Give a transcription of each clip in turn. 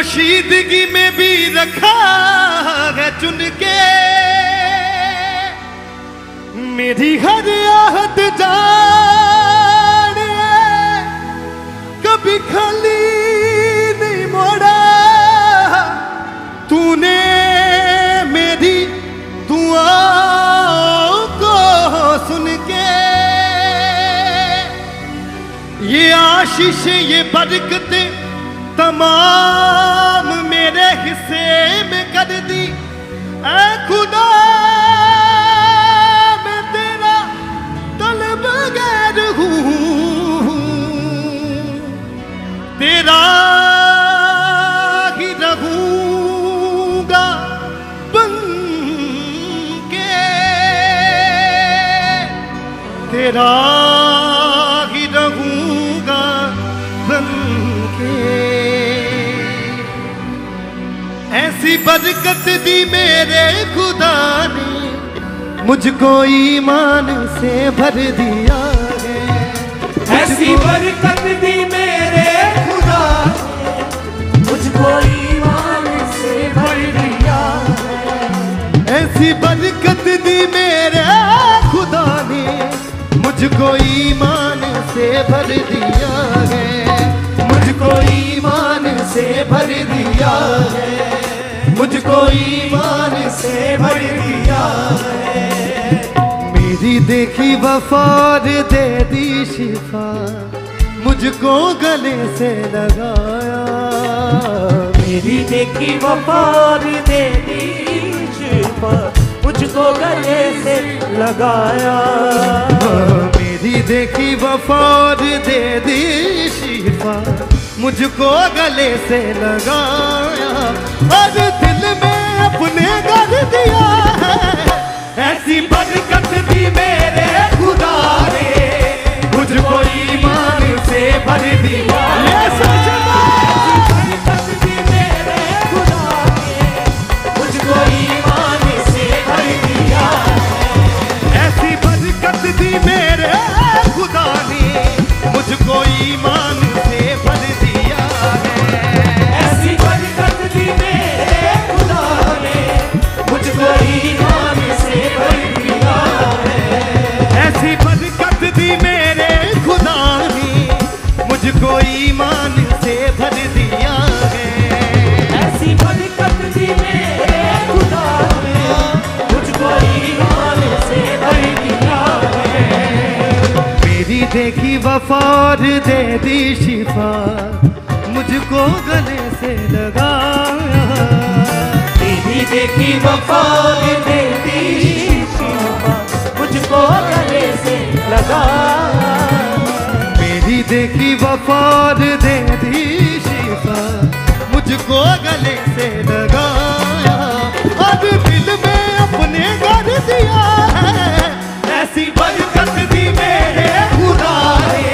पोशीदगी में भी रखा है चुन के, मेरी हर आहत जाने कभी खाली नहीं मोड़ा। तूने मेरी दुआओं को सुन के ये आशीष ये बरकतें तमाम मेरे हिस्से में कर दी। ऐ खुदा मैं तेरा तलबगार हूँ, तेरा ही रहूंगा बन के, तेरा ही रहूंगा बन के। ऐसी बरकत दी मेरे खुदा ने, मुझको ईमान से भर दिया है। ऐसी बरकत दी मेरे खुदा ने, मुझको ईमान से भर दिया है। ऐसी बरकत दी मेरे खुदा ने, मुझको ईमान से भर दिया है। मुझको ईमान से भर दिया है, मुझको ईमान से भर दिया है। मेरी देखी वफार दे दी शिफा, मुझको गले से लगाया। मेरी देखी वफार दे दी शिफा, मुझको गले से लगाया। मेरी देखी वफार दे दी शिफा, मुझको गले से लगाया और दिल में अपने कर दिया है। ऐसी बरकत दी मेरे खुदा ने, मुझको ईमान से भर दिया। ये सजना बरकत दी मेरे खुदा ने, मुझको ईमान से भर दिया। ऐसी बरकत दी मेरे खुदा ने, मुझको ईमान से भर दिया है। ऐसी बरकत दी मेरे खुदा ने, मुझको ईमान से भर दिया है। ऐसी बरकत दी मेरे खुदा ने, मुझको ईमान से भर दिया है। ऐसी बरकत दी मेरे खुदा ने, मुझको ईमान से भर दिया है। मेरी देखी वफार दे दी शिफा, मुझको गले से लगाया। तेरी देखी वफार दे दी शिफा, मुझको गले से लगा। मेरी देखी वफार दे दी शिफा, मुझको गले से लगाया और दिल में अपने कर दिया है। ऐसी बरकत दी मेरे खुदा ने,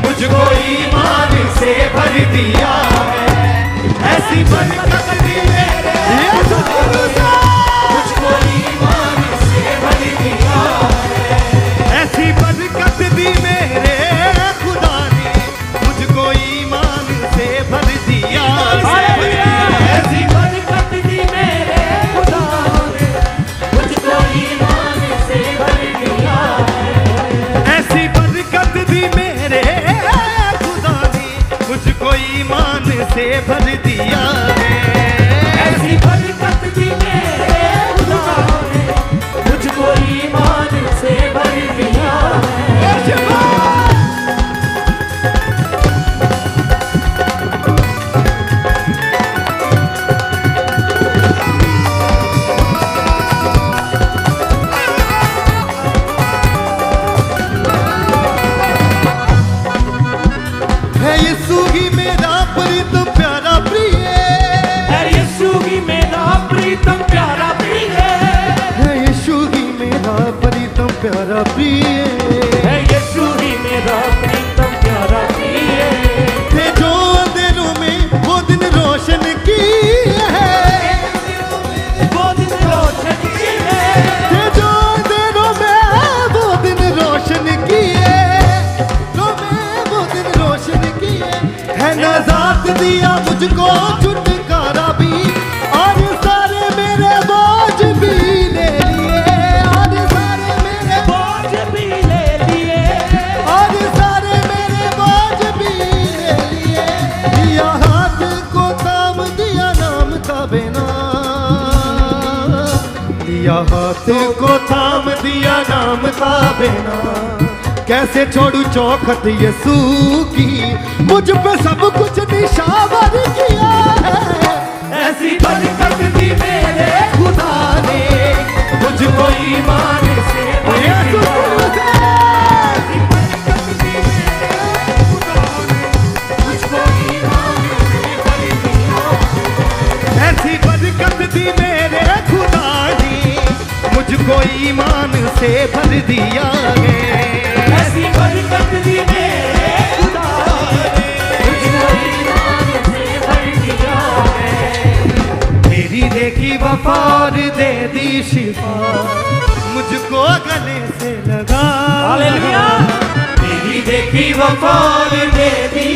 मुझको ईमान से भर दिया है। ऐसी बरकत दी मेरे खुदा ने, मुझको ईमान से भर दिया है। ऐसी बरकत दी मेरे खुदा ने, मुझको ईमान से भर दिया है। ऐसी बरकत दी मेरे खुदा ने, मुझको ईमान से भर दिया है। ऐसी बरकत दी मेरे खुदा ने, मुझको ईमान से भर दिया है। ऐसी बरकत दी मेरे खुदा ने, मुझको ईमान से भर दिया है। है यीशु ही मेरा प्रीतम प्यारा प्रिय, है यीशु ही मेरा प्रीतम प्यारा प्रिय। है यीशु ही मेरा प्रीतम प्यारा प्रिय। है यीशु ही मेरा प्रीतम प्यारा प्रिय। थे जो अंधेरों में वो दिन रोशन की है, वो दिन रोशन की है। थे जो अंधेरों में वो दिन रोशन की है, वो दिन रोशन की है। नजात दिया मुझको छुट सारा भी और सारे मेरे बोझ भी ले लिए, और सारे मेरे बोझ भी ले लिए, और सारे मेरे बोझ भी ले लिए। दिया हाथ को थाम दिया नाम का बिना, दिया हाथ को थाम दिया नाम का बिना। कैसे छोड़ू चौखट यसू की, मुझ पे सब कुछ निशावर किया है। ऐसी बरकत दी मेरे खुदा ने मुझको ईमान से भर दिया। ऐसी बरकत दी मेरे खुदा ने मुझको ईमान से भर दिया। ऐसी बरकत दी मेरे खुदा ने मुझको ईमान से भर दिया है। ऐसी बरकत दी मेरे खुदा ने मुझको ईमान से भर दिया है। मेरी देखी वफार दे दी शिफा, मुझको गले से लगा। हालेलुया। मेरी देखी वफार दे दी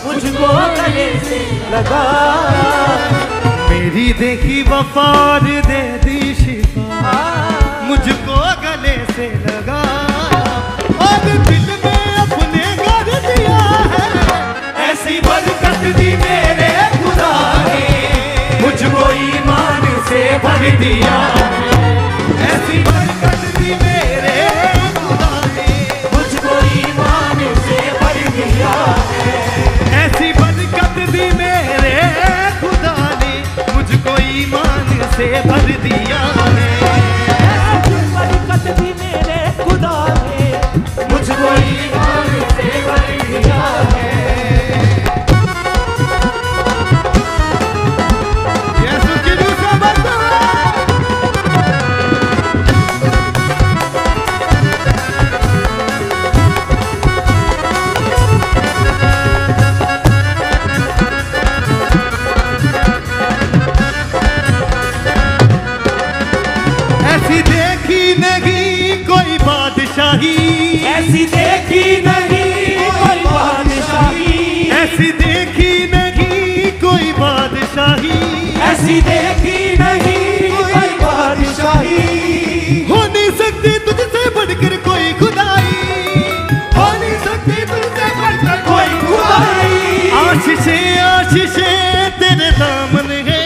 मुझको गले से लगा। मेरी देखी वफार दे दी शिफा, मुझको गले से लगा। और दिल में अपने घर दिया है। ऐसी बरकत दी मेरे खुदा ने मुझको ईमान से भर दिया। ऐसी बरकत दी मेरे खुदा ने मुझको ईमान से भर दिया। ऐसी बरकत दी मेरे खुदा ने मुझको ईमान से भर दिया है। ऐसी बरकत दी मेरे खुदा ने मुझको ईमान से भर दिया है। यीशु की दूसरा बरकत। ऐसी देखी नहीं कोई बादशाही, ऐसी देखी नहीं कोई बादशाही, ऐसी देखी नहीं कोई बादशाही। ऐसी देखी नहीं कोई बादशाही। हो नहीं सकती तुझसे बढ़कर कोई खुदाई, हो नहीं सकती तुझसे बढ़कर कोई खुदाई। आशीषे आशीषे तेरे दामन है,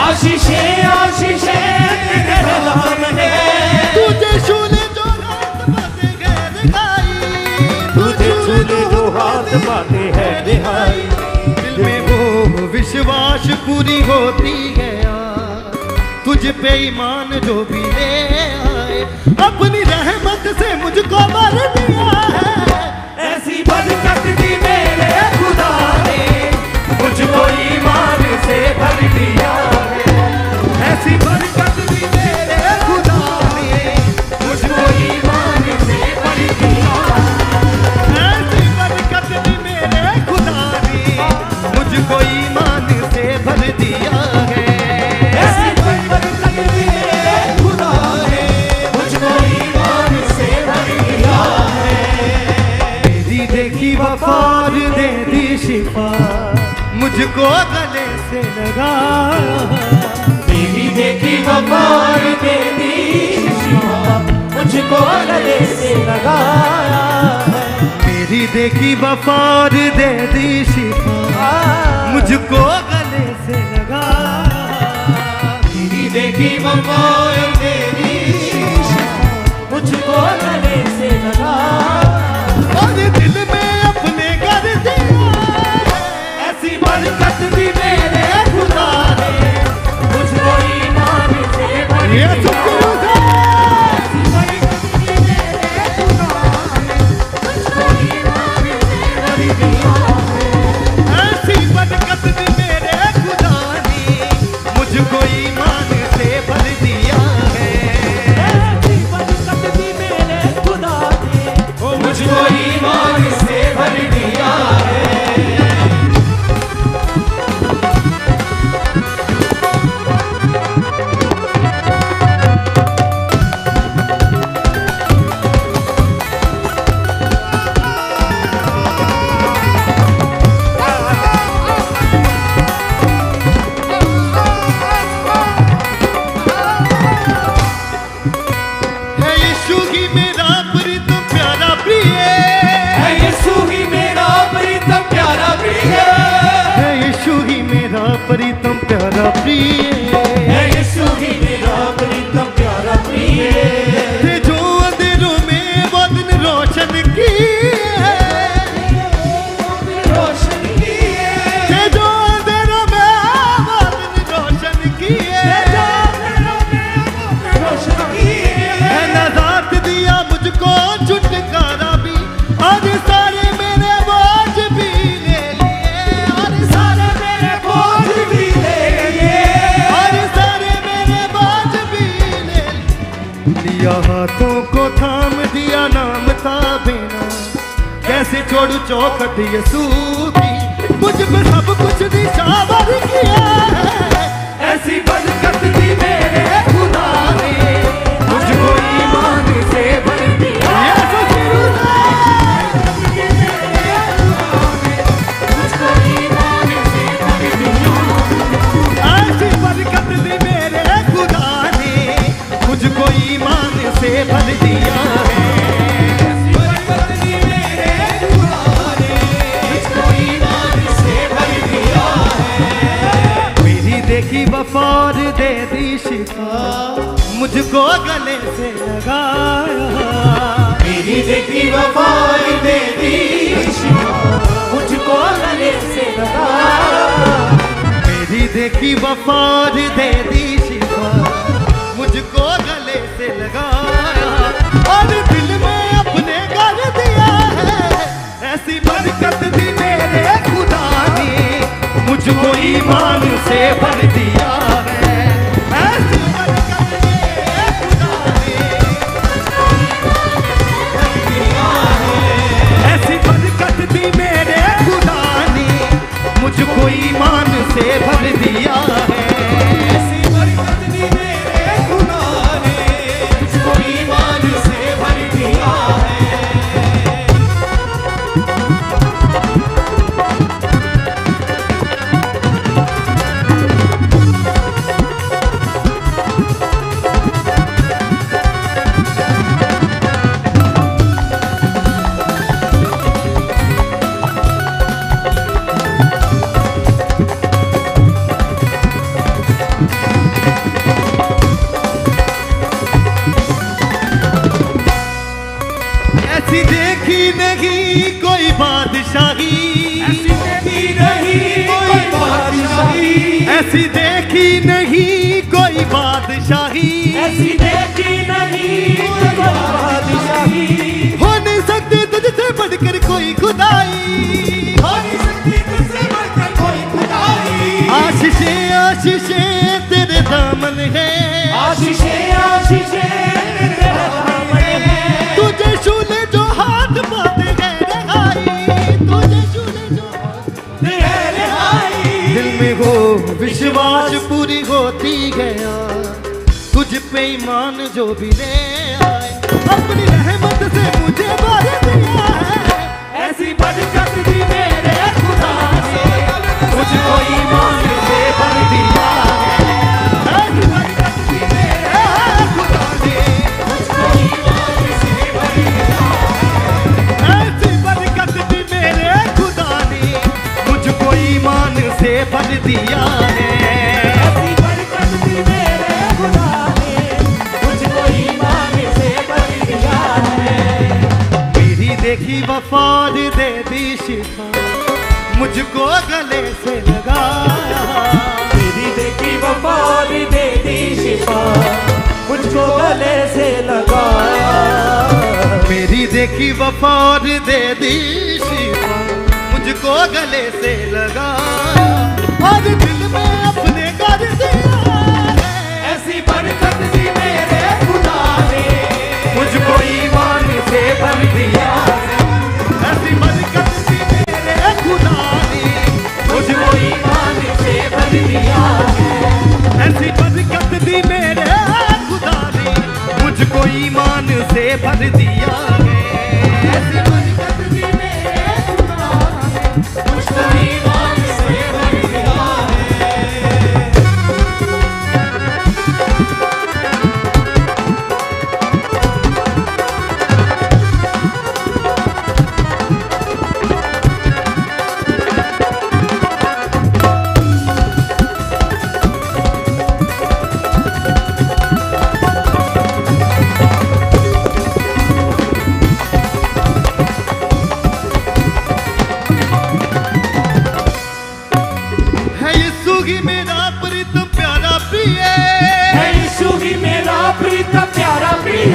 आशीषे आशीषे तेरे नाम है। तुझे छूने जो हाथ बातें गैर दिखाई, तुझे छूने जो हाथ पाते हैं रिहाई। दिल में वो विश्वास पूरी होती है यार, तुझ पे ईमान जो भी ले आए, अपनी रहमत से मुझको भर दिया है। ऐसी बरकत दी मेरे खुदा ने मुझको ईमान से भर दिया है। ऐसी बरकत दी मेरे खुदा ने मुझको ईमान से भर दिया। ऐसी बरकत दी मेरे खुदा ने मुझको ईमान से भर दिया है। ऐसी बरकत दी मेरे खुदा ने मुझको ईमान से भर दिया है। मेरी देखी वफार दे दी शिफा, मुझको गले से लगा। मेरी देखी वफार दे दी शिफा, मुझको गले से लगाया है। मेरी देखी वफार दे दी शिफा, मुझको गले से लगा। मेरी देखी वफार दे दी शिफा, मुझको गले से लगाया। और दिल में अपने घर दिया। ऐसी बरकत दी मेरे खुदा ने मुझको ईमान से भर ये दिया। सुकून ऐसी बरकत दी मेरे खुदा ने मुझको ईमान से भर दिया। ऐसी बरकत दी मेरे खुदा ने मुझको ईमान से भर दिया है। ऐसी बरकत दी मेरे हाथों को थाम दिया नाम था बिना, कैसे छोड़ू चौखट यसू की, मुझ पे सब कुछ निशावर किया है। ऐसी बरकत दी मेरे खुदा ने, मुझको ईमान से भर दिया। मुझको ईमान से भर दिया। ऐसी बरकत दी मेरे खुदा ने, मुझको ईमान से भर दिया है। ऐसी बरकत दी मेरे खुदा ने, मुझको ईमान से भर दिया है। मेरी देखी वफा और दे दी शिफा, मुझको गले से लगाया। मेरी देखी वफा दे दी शिफा, मुझको गले से लगाया। मेरी देखी वफा और दे दी शिफा, मुझको गले से लगाया और दिल में अपने कर दिया है। ऐसी बरकत दी मेरे खुदा ने, मुझको ईमान से भर दिया है। ऐसी बरकत मेरे खुदा ने, ऐसी बरकत दी मेरे खुदा ने, मुझको ईमान से भर दिया है। ऐसी बरकत दी मेरे खुदा ने, मुझको ईमान से भर दिया है। ऐसी देखी नहीं कोई बादशाही, ऐसी देखी नहीं कोई बादशाही, ऐसी देखी नहीं कोई बादशाही, ऐसी देखी नहीं कोई बादशाही। हो नहीं सकती तुझसे बढ़कर कोई खुदाई, हो नहीं सकती तुझसे बढ़कर कोई खुदाई। आशीषें आशीषें तेरे दामन है, आशीषें आशीषें तेरे दामन है। तुझे छूले जो हाथ पाते गए रहाई, तुझे छूले जो हाथ तेरे रिहाई। दिल में हो विश्वास पूरी होती गया, तुझ पे ईमान जो भी ले आए, अपनी रहमत से मुझे भर दिया है। ऐसी बरकत दी मेरे खुदा ने, मुझको ईमान से भर दिया है। ऐसी बरकत दी मेरे खुदा ने, मुझको ईमान से भर दिया है। ऐसी बरकत दी मेरे खुदा ने, मुझको ईमान से भर दिया है। ऐसी बरकत दी मेरे खुदा ने, मुझको ईमान से भर दिया है। मेरी देखी वफा दे दी शिफा, मुझको गले से लगाया। मेरी देखी वफा दे दी शिफा, मुझको गले से लगाया। मेरी देखी वफा दे दी शिफा, मुझको गले से लगाया और दिल में अपने कर दिया है। ऐसी बरकत दी मेरे खुदा ने, मुझको ईमान से भर दिया है। ऐसी बरकत दी मेरे खुदा ने, मुझको ईमान से भर दिया है। ऐसी बरकत दी मेरे खुदा ने, मुझको ईमान से भर दिया है। ऐसी बरकत दी मेरे खुदा ने, मुझको ईमान से भर दिया है। है यीशु ही मेरा प्रीतम प्यारा प्रिय, है यीशु ही मेरा प्रीतम प्यारा प्रिय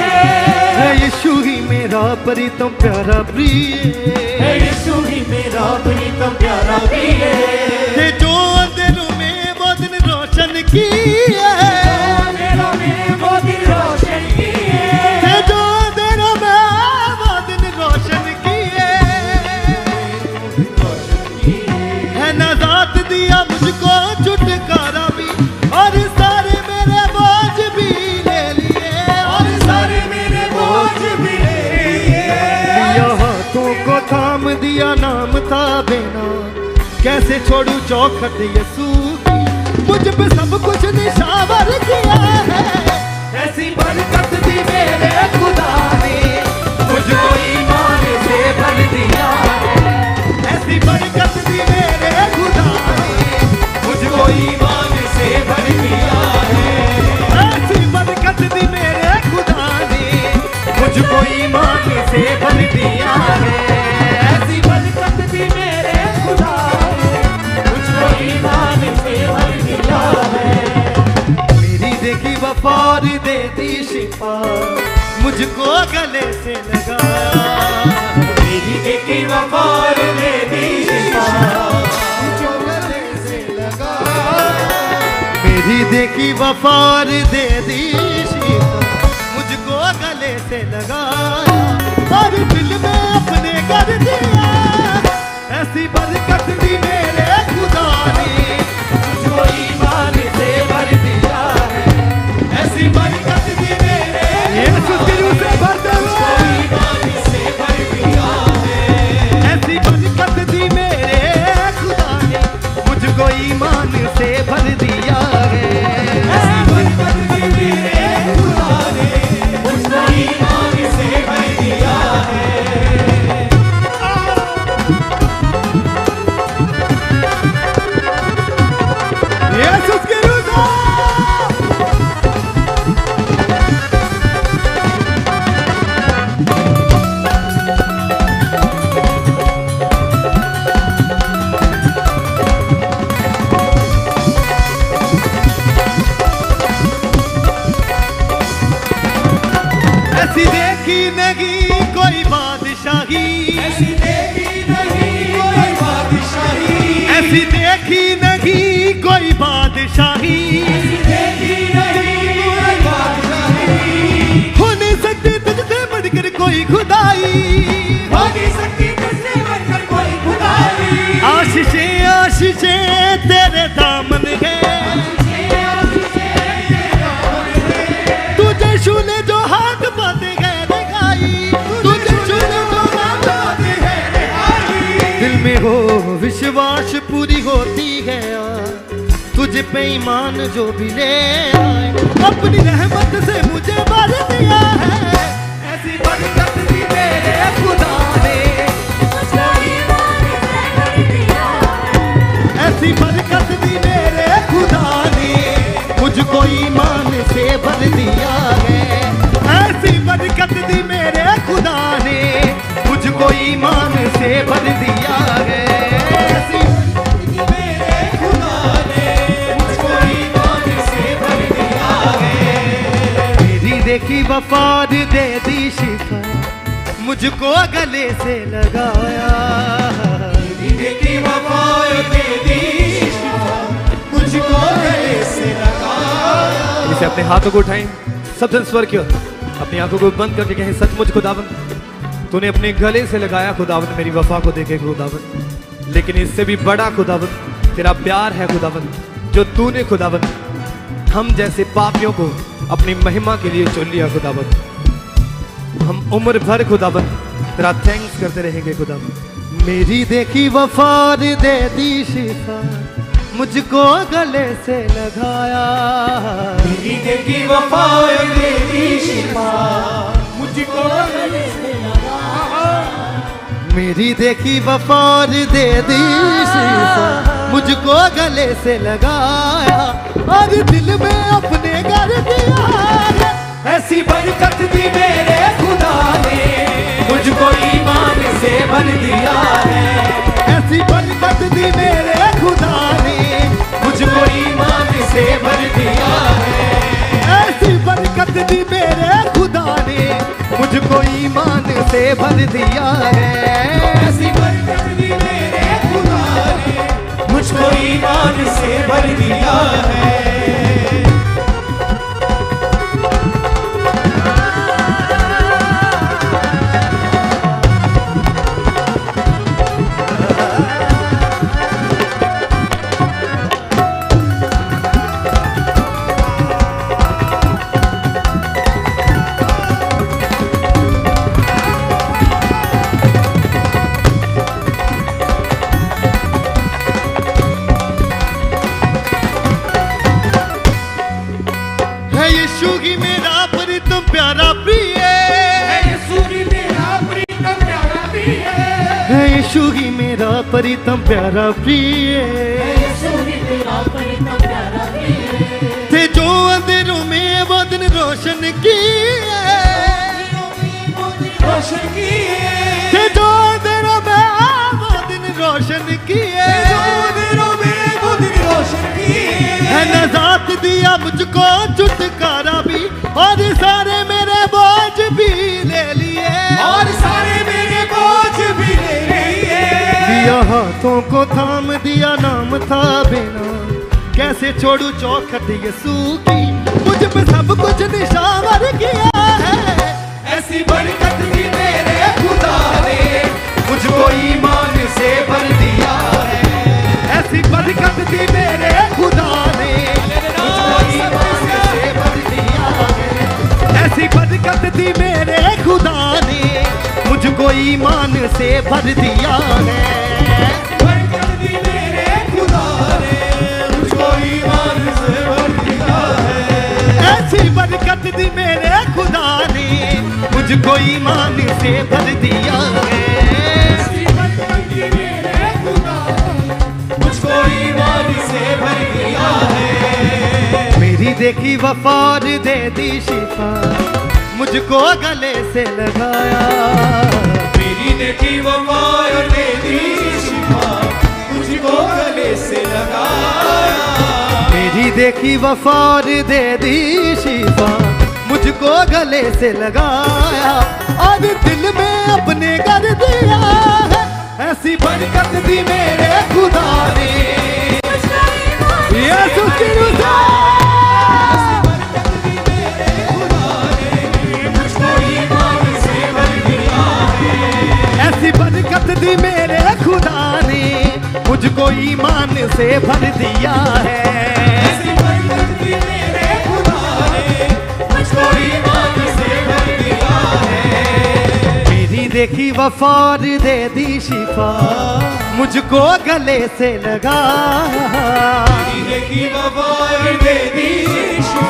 है यीशु ही मेरा प्रीतम प्यारा प्रिय, है यीशु ही मेरा प्रीतम प्यारा प्रिय। है जो अंधेरों में वो दिन रोशन की है, मेरा में वो दिन रोशन किए। है दिया नाम था बेना, कैसे छोड़ू चौखट यसू की, मुझ पे सब कुछ निशावर किया है। ऐसी बरकत दी मेरे खुदा ने, मुझको ईमान से भर दिया है। ऐसी बरकत दी मेरे खुदा ने, मुझको ईमान से भर दिया है। ऐसी बरकत दी मेरे खुदा ने, मुझको ईमान से भर दिया है। ऐसी बरकत दी मेरे खुदा ने, मुझको ईमान से भर दिया है। मेरी देखी वफा और दे दी शिफा, मुझको गले से लगाया। मेरी देखी वफा और दे दी शिफा, मुझको गले से लगाया। मेरी देखी वफा और दे दी शिफा, मुझको गले से लगाया और दिल में अपने कर दिया। ऐसी बरकत दी मेरे खुदा ने, मुझको ईमान से भर दिया है। ऐसी बरकत दी मेरे यीशु की रूह से भर दे। मुझको ईमान से भर दिया है। ऐसी बरकत दी मेरे खुदा ने, मुझको ईमान से भर दिया है। ऐसी बरकत दी मेरे खुदा ने, मुझको ईमान से भर दिया है। यीशु की रूह से ऐसी देखी नहीं कोई बादशाही, ऐसी देखी नहीं कोई बादशाही, ऐसी देखी नहीं कोई बादशाही, ऐसी देखी नहीं कोई बादशाही। हो नहीं सकती तुझसे बढ़कर कोई खुदाई। हो नहीं सकती तुझसे बढ़कर कोई खुदाई। आशीषें आशीषें तेरे दामन है, तुझे छूने जो हाथ पाते हैं दिखाई, तुझे छूने जो हाथ पाते हैं दिखाई। दिल में हो विश्वास पूरी होती है, तुझ पे ईमान जो भी ले आए, अपनी रहमत से मुझे भर दिया है। ऐसी बरकत दी मेरे खुदा ने, मुझको ईमान से भर दिया है। ऐसी बरकत दी मेरे खुदा ने, मुझको ईमान से भर दिया है। ऐसी बरकत दी मेरे खुदा ने, मुझको ईमान से भर दिया है। ऐसी मेरे खुदा ने, मुझको ईमान से भर दिया है। मेरी देखी वफा दे दी शिफा, मुझको गले से लगाया। देखी वफा दे दी शिफा, मुझको गले से लगाया। इसे अपने हाथों को उठाएं, सब जन स्वर की ओर अपनी आंखों को बंद करके कहें, सचमुच खुदावन तूने अपने गले से लगाया खुदावन मेरी वफा को देखे खुदावन। लेकिन इससे भी बड़ा खुदावन तेरा प्यार है खुदावन, जो तूने खुदावन हम जैसे पापियों को अपनी महिमा के लिए चुन लिया खुदावन। हम उम्र भर खुदावन तेरा थैंक्स करते रहेंगे खुदावन। मेरी देखी वफा दे दी शिफा, मुझको गले से लगाया। मेरी देखी वफा दे दी शिफा, मुझको गले से लगाया। मेरी देखी वफा दे दी शिफा, मुझको गले से लगाया और दिल में अपने कर दिया। ऐसी बरकत दी मेरे खुदा ने, मुझको ईमान से भर दिया है। ऐसी बरकत दी मेरे खुदा ने, मुझको ईमान से भर दिया है। ऐसी बरकत दी मेरे खुदा ने, मुझको ईमान से भर दिया है। ऐसी बरकत दी मेरे खुदा ने, मुझको ईमान से भर दिया है। प्यारा प्रिय, यीशु ही मेरा प्रीतम प्यारा प्रिय, है यीशु ही मेरा प्रीतम प्यारा प्रिय। यीशु ही मेरा प्रीतम प्यारा प्रिय, थे जो अंधेरों में वो दिन रोशन किए, रोशन किए, थे जो अंधेरों में वो दिन रोशन किए, दिनों में वो दिन रोशन किए, है नजात दिया मुझको छुटकारा भी, और सारे मेरे बोझ भी ले लिए, और सारे मेरे बोझ भी ले लिए। दिया हाथों को थाम दिया नाम था बिना, कैसे छोड़ू चौखट यीशु की, मुझ पे सब कुछ निशावर किया है। ऐसी बरकत भी मेरे खुदा ने मुझको ईमान से भर दिया है, ऐसी बरकत दी मेरे खुदा ने मुझको ईमान से भर दिया है, ऐसी बरकत दी मेरे खुदा ने मुझको ईमान से भर दिया है। बरकत भी मेरे खुदा ने मुझको ईमान से भर दिया है, ऐसी बरकत दी मेरे खुदा ने मुझको ईमान से भर दिया है। ऐसी बरकत भी मेरे खुदा ने मुझको ईमान से भर दिया है। मेरी देखी वफार दे दी शिफा, मुझको गले से लगाया, मेरी देखी वो मार दे दी शिफा, मुझको गले से लगाया, मेरी देखी वफार दे दी शिफा, मुझको गले से लगाया, और दिल में अपने कर दिया है। ऐसी बरकत दी मेरे खुदा ने यीशु की रुज़ा, बरकत भी मेरे खुदा ने मुझको ईमान से भर दिया है, ऐसी बरकत दी मेरे खुदा ने मुझको ईमान से भर दिया है। ऐसी बरकत भी मेरे खुदा ने मुझको ईमान से भर दिया है। मेरी देखी वफार दे दी शिफा, मुझको गले से लगाया, मेरी देखी वो मार दे दी शिफा,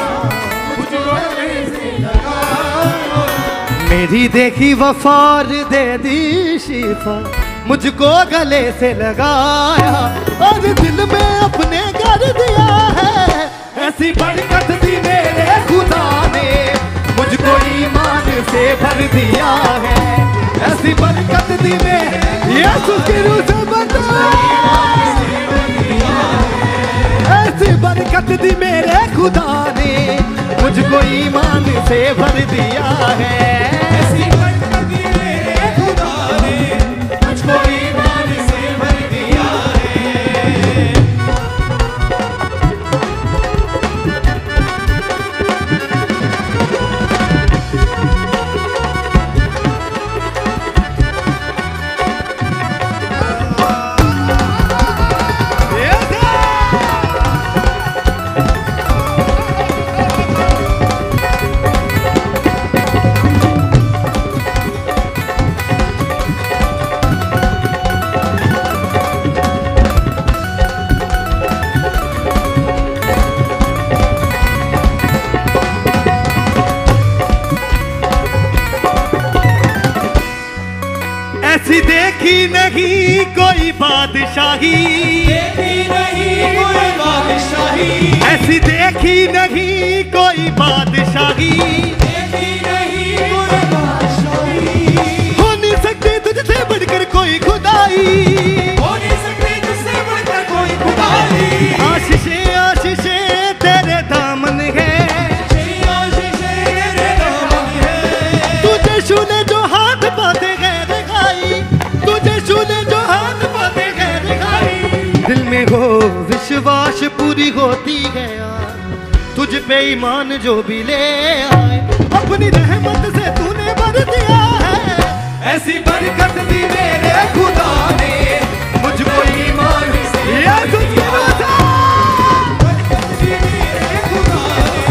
मुझको गले से लगाया, मेरी देखी वफार दे दी शिफा, मुझको गले से लगाया, और दिल में अपने कर दिया है। ऐसी बरकत दी मेरे खुदा ने मुझको ईमान से भर दिया है। ऐसी बरकत दी मेरे यीशु की रूह से बचा, ऐसी बरकत दी मेरे खुदा ने मुझको ईमान से भर दिया है। ऐसी बरकत भी मेरे खुदा ने मुझको ईमान से भर दिया है। ऐसी देखी नहीं कोई बादशाही, देखी नहीं कोई बादशाही, ऐसी देखी नहीं कोई बादशाही, देखी नहीं कोई बादशाही, हो नहीं सकती तुझसे बढ़कर कोई खुदाई, हो नहीं सकती तुझसे बढ़कर कोई खुदाई, आशीषें आशीषें तेरे दामन है, आशीषें तेरे दामन है, तुझे छूने जो हाथ पाते गैर दिखाई, तुझे छूने जो हाथ पाते गैर दिखाई, दिल में हो विश्वास पूरी होती है यार, तुझ पे ईमान जो भी ले आए, अपनी रहमत से तूने भर दिया है। ऐसी बरकत दी मेरे खुदा ने मुझको ईमान से भर दिया है। बरकत दी मेरे खुदा ने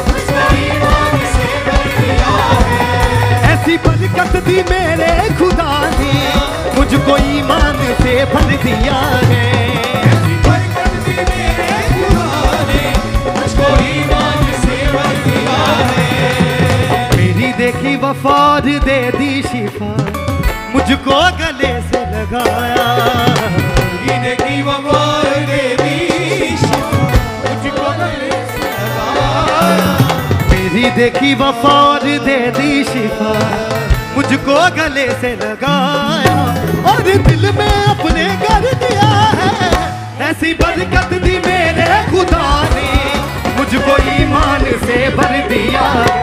मुझको ईमान से भर दिया है। ऐसी बरकत दी मेरे खुदा ने मुझको ईमान से भर दिया है। ऐसी बरकत दी मेरे खुदा ने मुझको ईमान से भर दिया है। दे दी शिफा, मुझको गले से लगाया। मदीने की वफा दे दी शिफा, मुझको गले से लगाया। मेरी देखी वफा और दे दी शिफा, मुझको गले से लगाया। और दिल में अपने कर दिया है, ऐसी बरकत दी मेरे खुदा ने, मुझको ईमान से भर दिया है।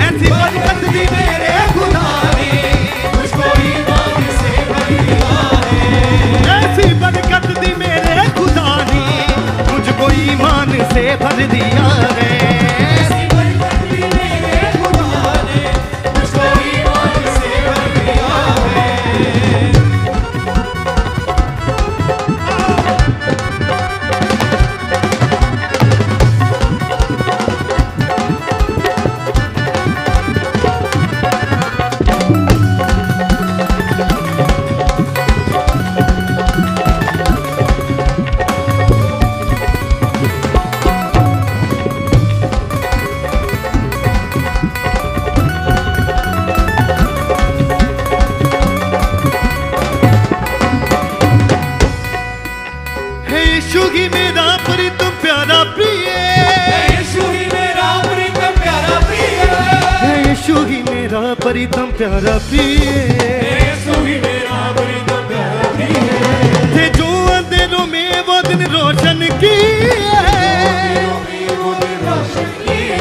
ऐसी बरकत दी मेरे खुदा ने, मुझको ईमान से भर दिया है। ऐसी बरकत दी मेरे खुदा ने, मुझको ईमान से भर दिया है। ऐसी बरकत दी मेरे खुदा ने, मुझको ईमान से भर दिया है। हे यीशु ही मेरा प्रीतम प्यारा प्रिय, यीशु ही मेरा प्रीतम प्यारा प्रिय, हे यीशु ही मेरा प्रीतम प्यारा प्रिय। यीशु ही मेरा प्रीतम प्यारा प्रिय। थे जो अंधेरों में वो दिन रोशन किए, वो दिन रोशन किए,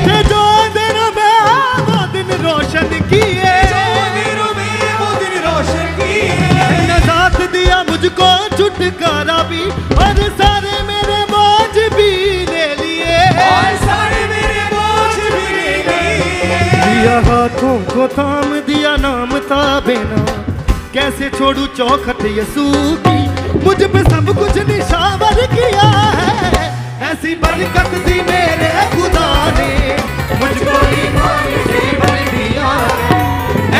थे जो अंधेरों में वो दिन रोशन किए। अंधेरों में वो दिन रोशन किए। ने साथ दिया मुझको छुटकारा भी, और सारे मेरे बोझ भी ले लिए। और सारे मेरे बोझ भी ले लिए। दिया हाथों को थाम दिया नाम था बेना, कैसे छोड़ू चौखट यसू की, मुझ पे सब कुछ निशावर किया है। ऐसी बरकत दी मेरे खुदा ने, मुझको ईमान से भर दिया है।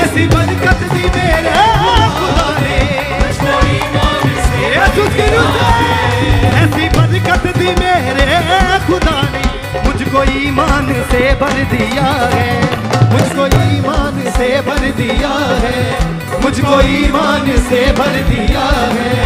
ऐसी बरकत दी मेरे खुदा ने, मुझको ईमान से यीशु की रूह से। ऐसी बरकत दी मेरे खुदा ने, मुझको ईमान से भर दिया है। मुझको ईमान से भर दिया है। मुझको ईमान से भर दिया है।